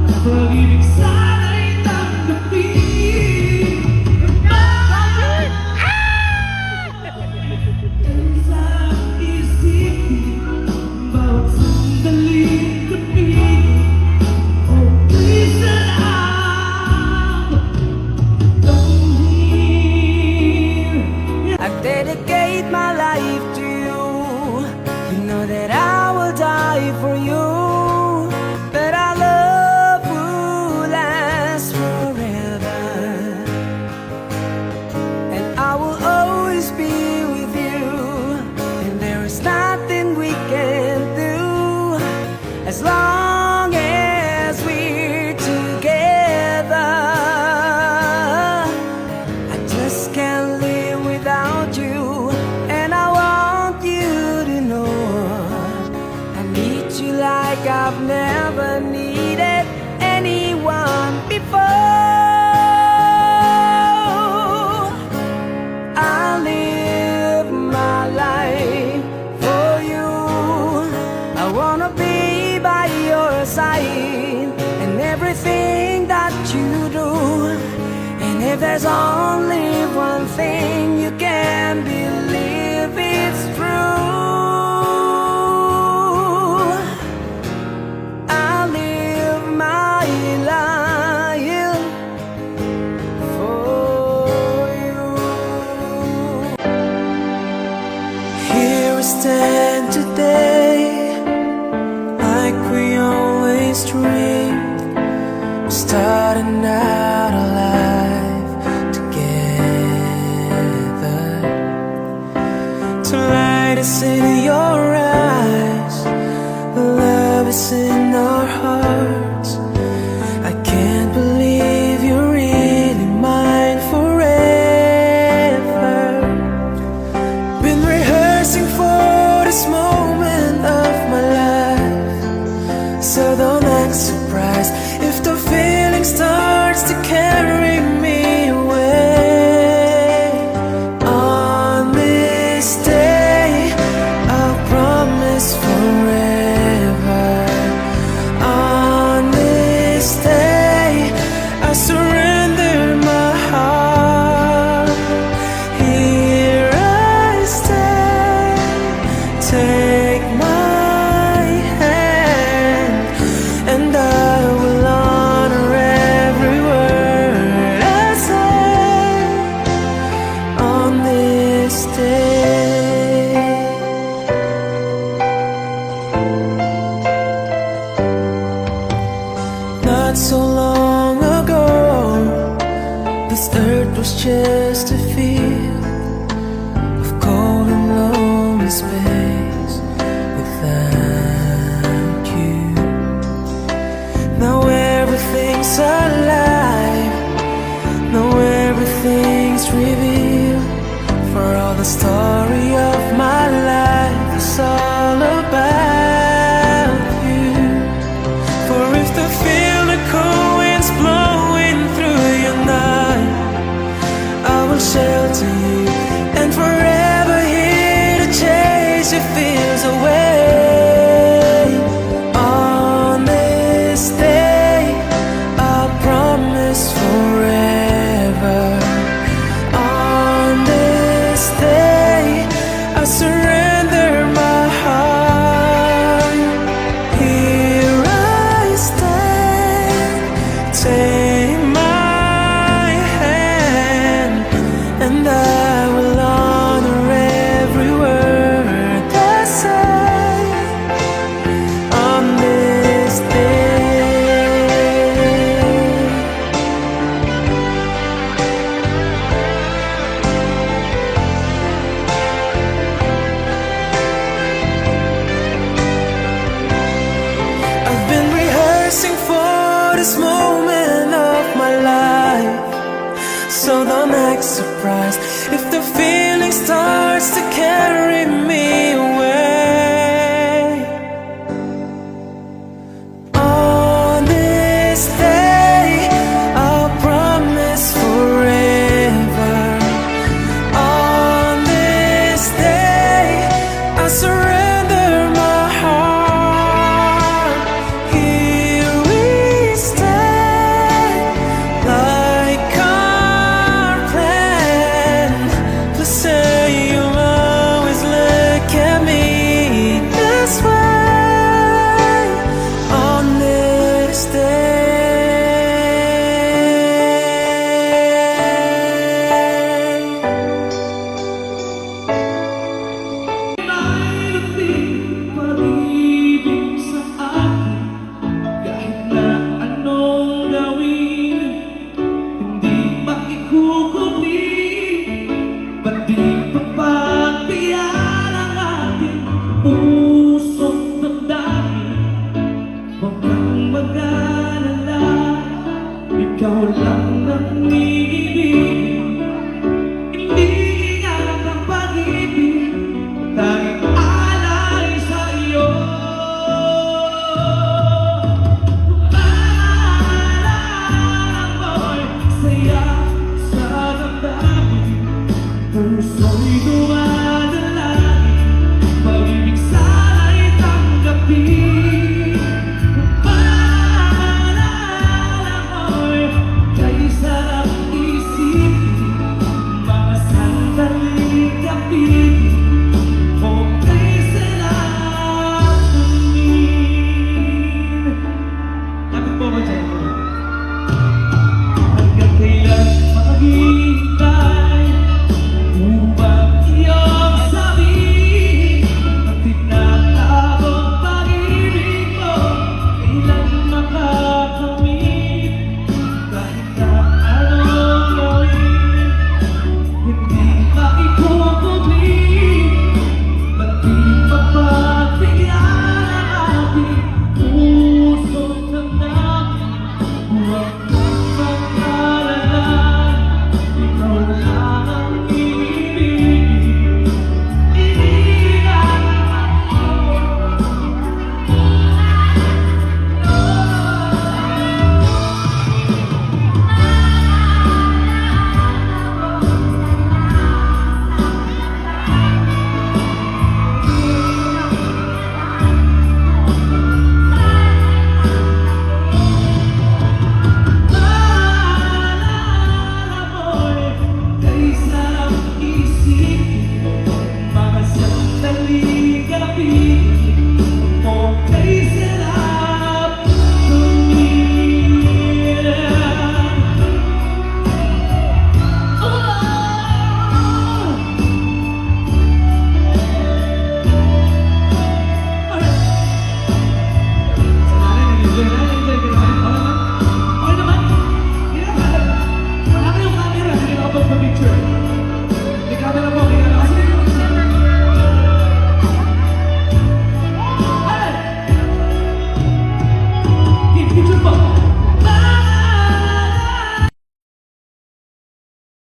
Pag-ibig sana'y tanggapin. Isang isipin, bawat sandaling kapilin. Oh, please lang, don't hear. I dedicate my life to you. You know that I will die for you. That our love will last forever. And I will always be with you. And there is nothing we can do as long as we're together. I just can't live without you, and I want you to know I need you like I've never needed anyone before. I live my life for you. I wanna be by your side and everything that you do. And if there's only one thing you can believe, it's true. I live my life for you. Here we stand today, like we always dreamed, starting out alive together. To light is in your eyes, love is in our hearts. I can't believe you're really mine forever. Been rehearsing for this moment of my life, so don't act surprised if the feeling starts to carry me away. On this day, I'll promise forever. On this day, I surrender my heart. Here I stand, take my hand, and I will honor every word I say on this day. Not so long ago, this earth was just a field of cold and lonely space without you. Now everything's alive, now everything's revealed. For all the story of my life is all about you. For if the feel the cold winds blowing through your night, I will shelter you and forever here to chase your fears away. On this day, I'll promise forever. On this day, I surrender my heart. Here I stand, take my hand, and I will honor every word I say on this day. I've been rehearsing for this moment of my life, so don't act surprised if the feeling starts to carry me away. On this day, I'll promise forever. On this day, I surrender my heart. Here we stand. ikaw lang